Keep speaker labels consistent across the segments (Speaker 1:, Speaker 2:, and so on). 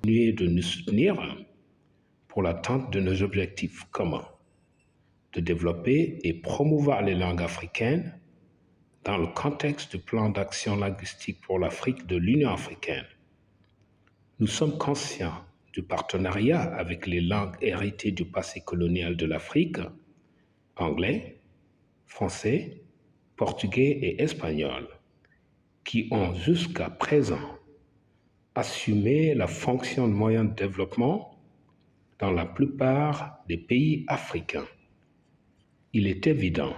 Speaker 1: continuer de nous soutenir pour l'atteinte de nos objectifs communs, de développer et promouvoir les langues africaines dans le contexte du plan d'action linguistique pour l'Afrique de l'Union africaine. Nous sommes conscients du partenariat avec les langues héritées du passé colonial de l'Afrique, anglais, français, portugais et espagnol, qui ont jusqu'à présent assumé la fonction de moyen de développement dans la plupart des pays africains. Il est évident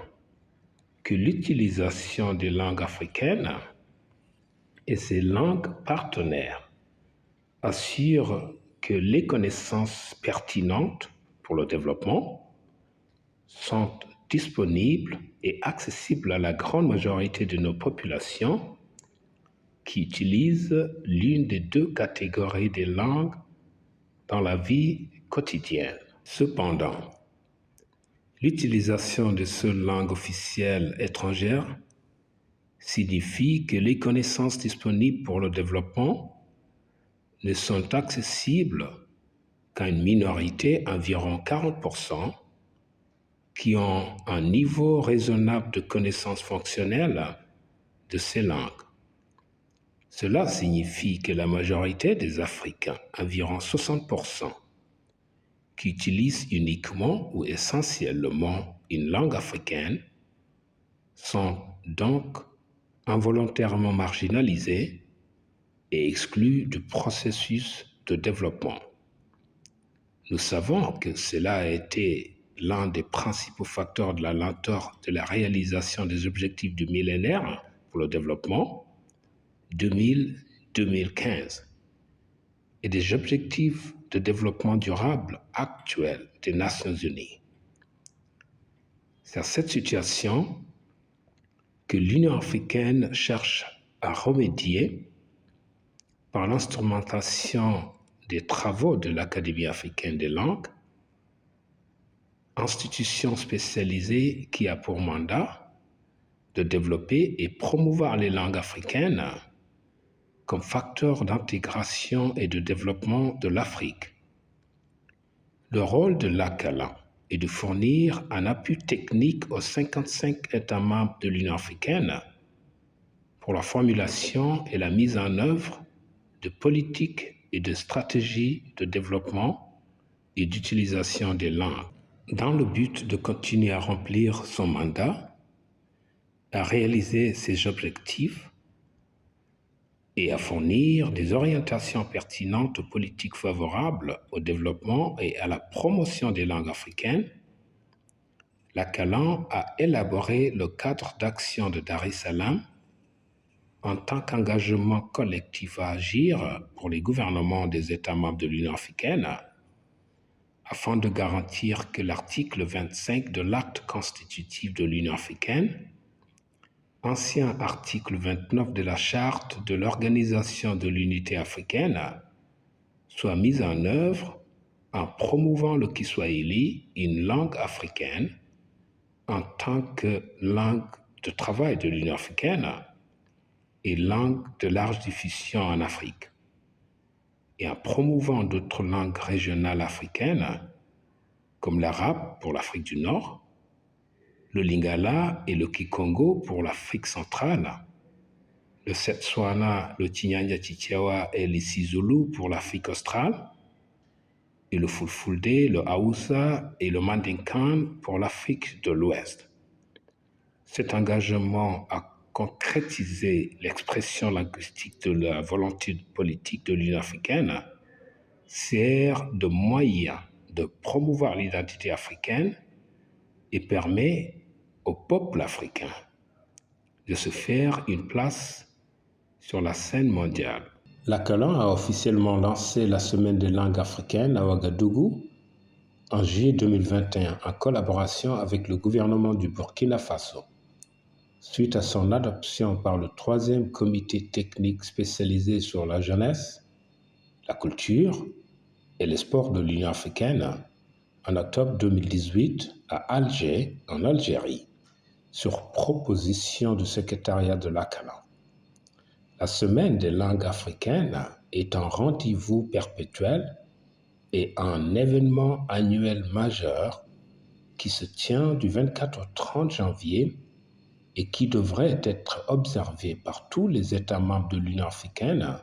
Speaker 1: que l'utilisation des langues africaines et ces langues partenaires assure que les connaissances pertinentes pour le développement sont disponibles et accessibles à la grande majorité de nos populations qui utilisent l'une des deux catégories des langues dans la vie quotidienne. Cependant, l'utilisation de seules langues officielles étrangères signifie que les connaissances disponibles pour le développement ne sont accessibles qu'à une minorité, environ 40%, qui ont un niveau raisonnable de connaissance fonctionnelle de ces langues. Cela signifie que la majorité des Africains, environ 60%, qui utilisent uniquement ou essentiellement une langue africaine, sont donc involontairement marginalisés et exclus du processus de développement. Nous savons que cela a été l'un des principaux facteurs de la lenteur de la réalisation des objectifs du millénaire pour le développement 2000-2015 et des objectifs de développement durable actuels des Nations Unies. C'est à cette situation que l'Union africaine cherche à remédier par l'instrumentation des travaux de l'Académie africaine des langues, institution spécialisée qui a pour mandat de développer et promouvoir les langues africaines comme facteur d'intégration et de développement de l'Afrique. Le rôle de l'ACALA est de fournir un appui technique aux 55 États membres de l'Union africaine pour la formulation et la mise en œuvre de politiques et de stratégies de développement et d'utilisation des langues, dans le but de continuer à remplir son mandat, à réaliser ses objectifs et à fournir des orientations pertinentes aux politiques favorables au développement et à la promotion des langues africaines. La CALAN a élaboré le cadre d'action de Dar es Salaam en tant qu'engagement collectif à agir pour les gouvernements des États membres de l'Union africaine afin de garantir que l'article 25 de l'acte constitutif de l'Union africaine, ancien article 29 de la Charte de l'Organisation de l'Unité africaine, soit mis en œuvre en promouvant le Kiswahili, une langue africaine, en tant que langue de travail de l'Union africaine et langue de large diffusion en Afrique, et en promouvant d'autres langues régionales africaines, comme l'arabe pour l'Afrique du Nord, le lingala et le kikongo pour l'Afrique centrale, le Setswana, le Tinyanya Titiawa et l'Isizulu pour l'Afrique australe, et le Fulfulde, le Haoussa et le Mandinkan pour l'Afrique de l'Ouest. Cet engagement a concrétisé l'expression linguistique de la volonté politique de l'Union africaine, sert de moyen de promouvoir l'identité africaine et permet au peuple africain de se faire une place sur la scène mondiale. L'ACALAN a officiellement lancé la Semaine des langues africaines à Ouagadougou en juillet 2021 en collaboration avec le gouvernement du Burkina Faso, suite à son adoption par le 3e comité technique spécialisé sur la jeunesse, la culture et les sports de l'Union africaine en octobre 2018 à Alger, en Algérie, sur proposition du secrétariat de l'ACALAN. La Semaine des langues africaines est un rendez-vous perpétuel et un événement annuel majeur qui se tient du 24 au 30 janvier et qui devrait être observé par tous les États membres de l'Union africaine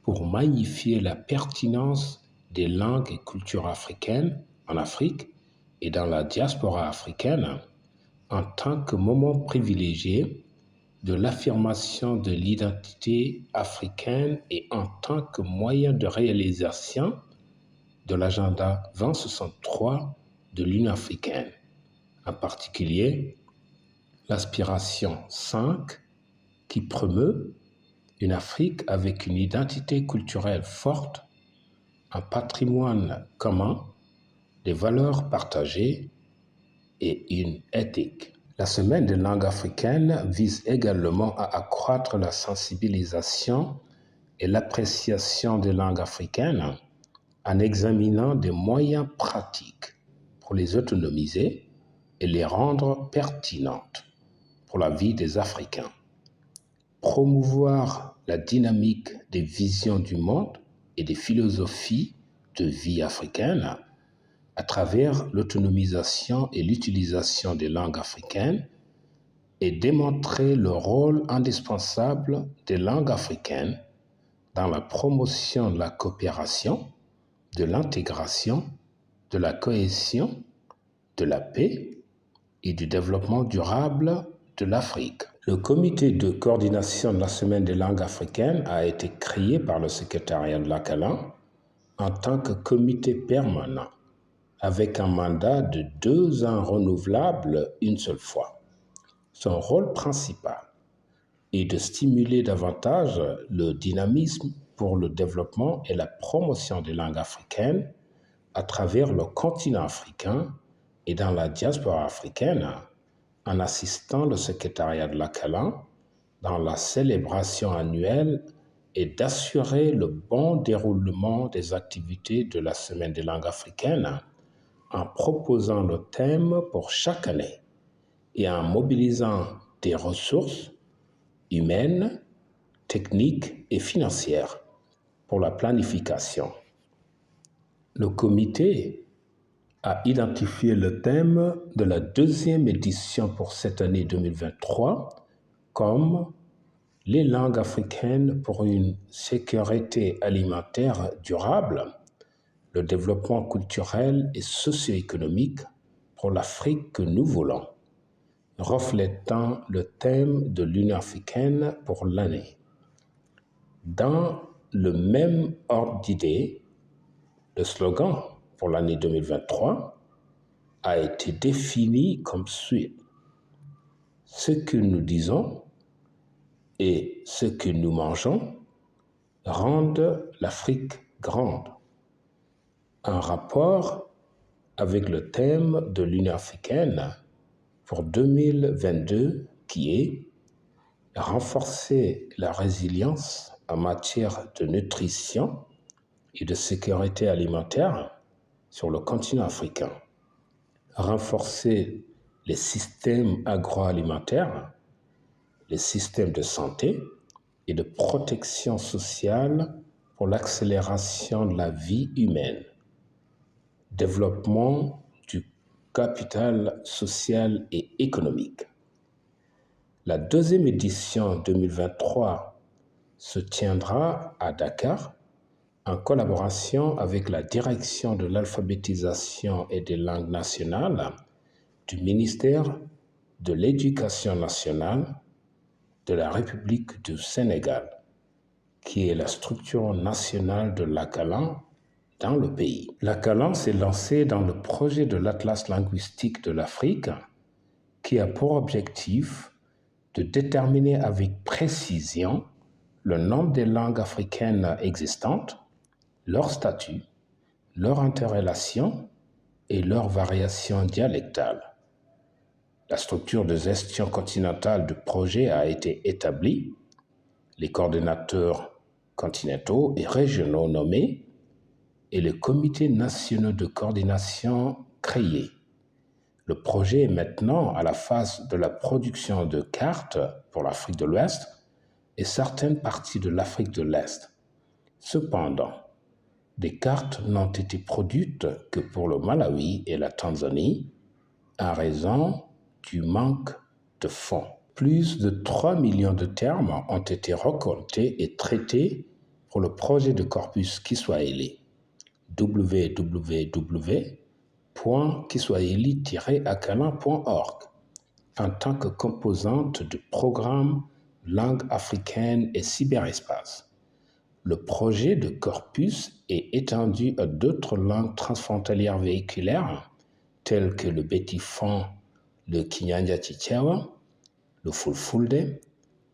Speaker 1: pour magnifier la pertinence des langues et cultures africaines en Afrique et dans la diaspora africaine en tant que moment privilégié de l'affirmation de l'identité africaine et en tant que moyen de réalisation de l'agenda 2063 de l'Union africaine, en particulier l'aspiration 5 qui promeut une Afrique avec une identité culturelle forte, un patrimoine commun, des valeurs partagées et une éthique. La Semaine des langues africaines vise également à accroître la sensibilisation et l'appréciation des langues africaines en examinant des moyens pratiques pour les autonomiser et les rendre pertinentes pour la vie des Africains. Promouvoir la dynamique des visions du monde et des philosophies de vie africaines à travers l'autonomisation et l'utilisation des langues africaines et démontrer le rôle indispensable des langues africaines dans la promotion de la coopération, de l'intégration, de la cohésion, de la paix et du développement durable de l'Afrique. Le comité de coordination de la Semaine des langues africaines a été créé par le secrétariat de l'ACALAN en tant que comité permanent avec un mandat de 2 ans renouvelable une seule fois. Son rôle principal est de stimuler davantage le dynamisme pour le développement et la promotion des langues africaines à travers le continent africain et dans la diaspora africaine, en assistant le secrétariat de l'ACALAN dans la célébration annuelle et d'assurer le bon déroulement des activités de la Semaine des langues africaines en proposant le thème pour chaque année et en mobilisant des ressources humaines, techniques et financières pour la planification. Le comité a identifié le thème de la 2e édition pour cette année 2023 comme les langues africaines pour une sécurité alimentaire durable, le développement culturel et socio-économique pour l'Afrique que nous voulons, reflétant le thème de l'Union africaine pour l'année. Dans le même ordre d'idées, le slogan pour l'année 2023 a été défini comme suit. Ce que nous disons et ce que nous mangeons rendent l'Afrique grande. Un rapport avec le thème de l'Union africaine pour 2022 qui est renforcer la résilience en matière de nutrition et de sécurité alimentaire sur le continent africain, renforcer les systèmes agroalimentaires, les systèmes de santé et de protection sociale pour l'accélération de la vie humaine, développement du capital social et économique. La 2e édition 2023 se tiendra à Dakar en collaboration avec la Direction de l'alphabétisation et des langues nationales du ministère de l'Éducation nationale de la République du Sénégal, qui est la structure nationale de l'ACALAN dans le pays. L'ACALAN s'est lancé dans le projet de l'Atlas linguistique de l'Afrique, qui a pour objectif de déterminer avec précision le nombre des langues africaines existantes, leur statut, leur interrelation et leurs variations dialectales. La structure de gestion continentale du projet a été établie, les coordonnateurs continentaux et régionaux nommés et les comités nationaux de coordination créés. Le projet est maintenant à la phase de la production de cartes pour l'Afrique de l'Ouest et certaines parties de l'Afrique de l'Est. Cependant, des cartes n'ont été produites que pour le Malawi et la Tanzanie en raison du manque de fonds. Plus de 3 millions de termes ont été récoltés et traités pour le projet de corpus Kiswahili. www.kiswahili-akalan.org en tant que composante du programme Langue africaine et cyberespace. Le projet de corpus est étendu à d'autres langues transfrontalières véhiculaires telles que le Betifon, le Kinyanja-Chichewa, le Fulfulde,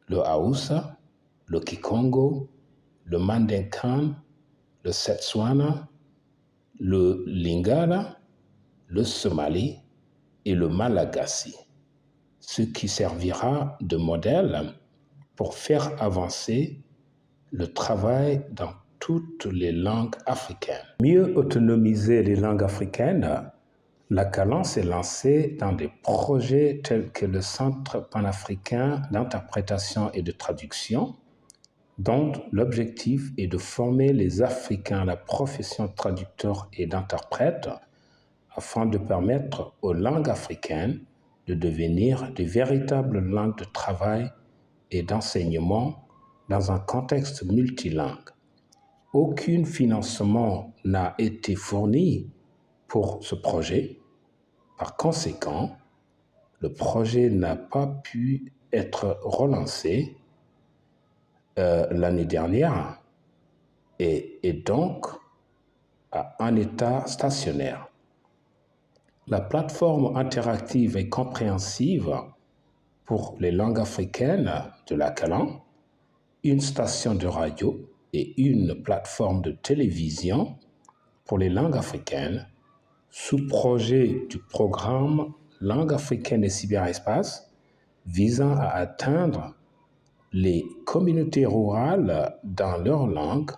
Speaker 1: le Hausa, le Kikongo, le Mandinkan, le Setswana, le Lingala, le Somali et le Malagasy, ce qui servira de modèle pour faire avancer le travail dans toutes les langues africaines. Mieux autonomiser les langues africaines, l'Akalan s'est lancé dans des projets tels que le Centre panafricain d'interprétation et de traduction, dont l'objectif est de former les Africains à la profession de traducteur et d'interprète afin de permettre aux langues africaines de devenir de véritables langues de travail et d'enseignement dans un contexte multilingue. Aucun financement n'a été fourni pour ce projet. Par conséquent, le projet n'a pas pu être relancé l'année dernière et est donc en état stationnaire. La plateforme interactive et compréhensive pour les langues africaines de l'Akalan, une station de radio et une plateforme de télévision pour les langues africaines, sous-projet du programme Langue africaine et cyberespace visant à atteindre les communautés rurales dans leur langue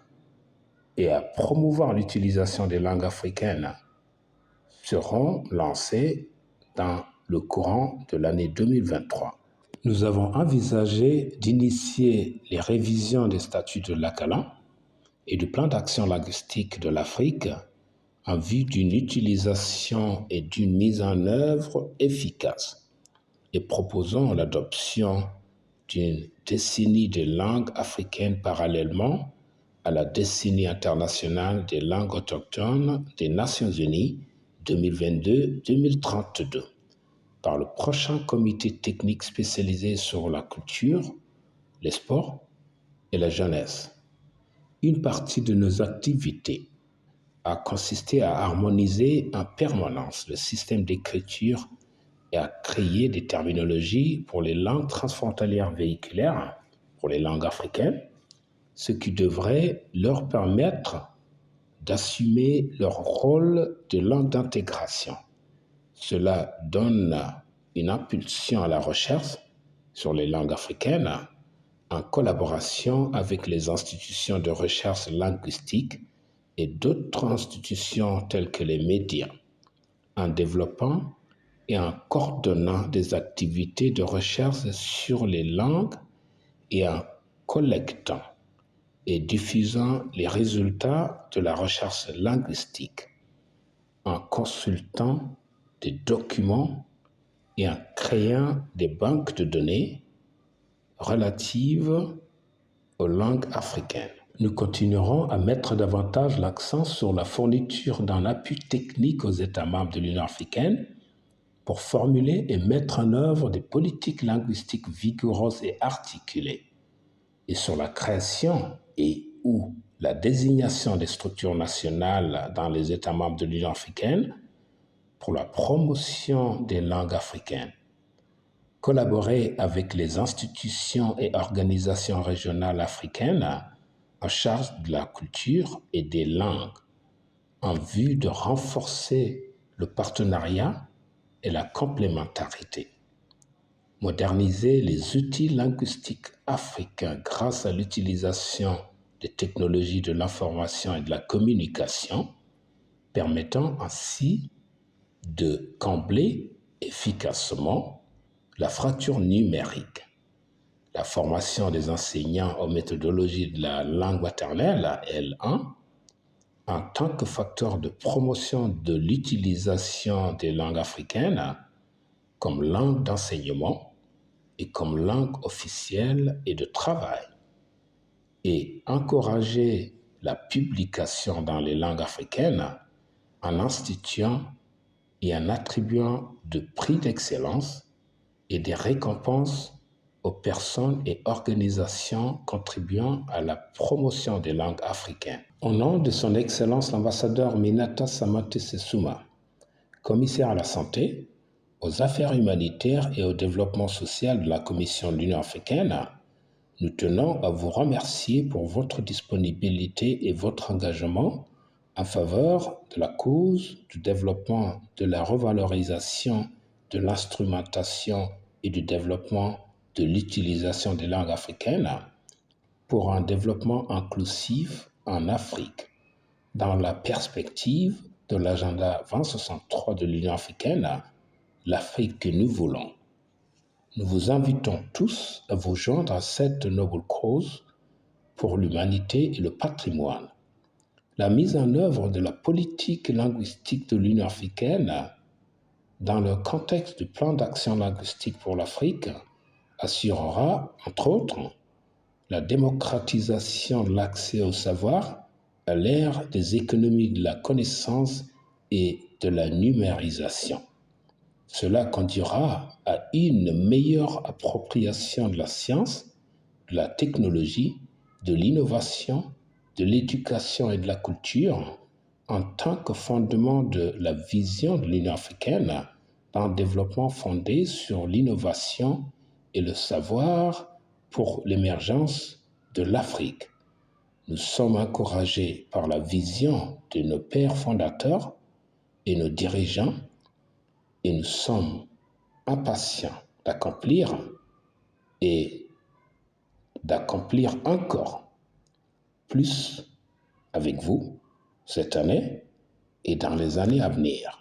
Speaker 1: et à promouvoir l'utilisation des langues africaines, seront lancés dans le courant de l'année 2023. Nous avons envisagé d'initier les révisions des statuts de l'Akalan et du plan d'action linguistique de l'Afrique en vue d'une utilisation et d'une mise en œuvre efficace et proposons l'adoption d'une décennie des langues africaines parallèlement à la décennie internationale des langues autochtones des Nations Unies 2022-2032 par le prochain comité technique spécialisé sur la culture, les sports et la jeunesse. Une partie de nos activités a consisté à harmoniser en permanence le système d'écriture et à créer des terminologies pour les langues transfrontalières véhiculaires, pour les langues africaines, ce qui devrait leur permettre d'assumer leur rôle de langue d'intégration. Cela donne une impulsion à la recherche sur les langues africaines en collaboration avec les institutions de recherche linguistique et d'autres institutions telles que les médias, en développant et en coordonnant des activités de recherche sur les langues et en collectant et diffusant les résultats de la recherche linguistique, en consultant des documents et en créant des banques de données relatives aux langues africaines. Nous continuerons à mettre davantage l'accent sur la fourniture d'un appui technique aux États membres de l'Union africaine pour formuler et mettre en œuvre des politiques linguistiques vigoureuses et articulées, et sur la création et ou la désignation des structures nationales dans les États membres de l'Union africaine pour la promotion des langues africaines. Collaborer avec les institutions et organisations régionales africaines en charge de la culture et des langues en vue de renforcer le partenariat et la complémentarité. Moderniser les outils linguistiques africains grâce à l'utilisation des technologies de l'information et de la communication, permettant ainsi de combler efficacement la fracture numérique. la formation des enseignants aux méthodologies de la langue maternelle, L1, en tant que facteur de promotion de l'utilisation des langues africaines comme langue d'enseignement et comme langue officielle et de travail, et encourager la publication dans les langues africaines en instituant et en attribuant de prix d'excellence et des récompenses aux personnes et organisations contribuant à la promotion des langues africaines. Au nom de son Excellence l'ambassadeur Minata Samate Sessouma, commissaire à la santé, aux affaires humanitaires et au développement social de la Commission de l'Union africaine, nous tenons à vous remercier pour votre disponibilité et votre engagement en faveur de la cause du développement, de la revalorisation, de l'instrumentation et du développement de l'utilisation des langues africaines pour un développement inclusif en Afrique, dans la perspective de l'agenda 2063 de l'Union africaine, l'Afrique que nous voulons. Nous vous invitons tous à vous joindre à cette noble cause pour l'humanité et le patrimoine. La mise en œuvre de la politique linguistique de l'Union africaine dans le contexte du plan d'action linguistique pour l'Afrique assurera, entre autres, la démocratisation de l'accès au savoir à l'ère des économies de la connaissance et de la numérisation. Cela conduira à une meilleure appropriation de la science, de la technologie, de l'innovation, de l'éducation et de la culture en tant que fondement de la vision de l'Union africaine d'un développement fondé sur l'innovation et le savoir pour l'émergence de l'Afrique. Nous sommes encouragés par la vision de nos pères fondateurs et nos dirigeants et nous sommes impatients d'accomplir et d'accomplir encore plus avec vous cette année et dans les années à venir.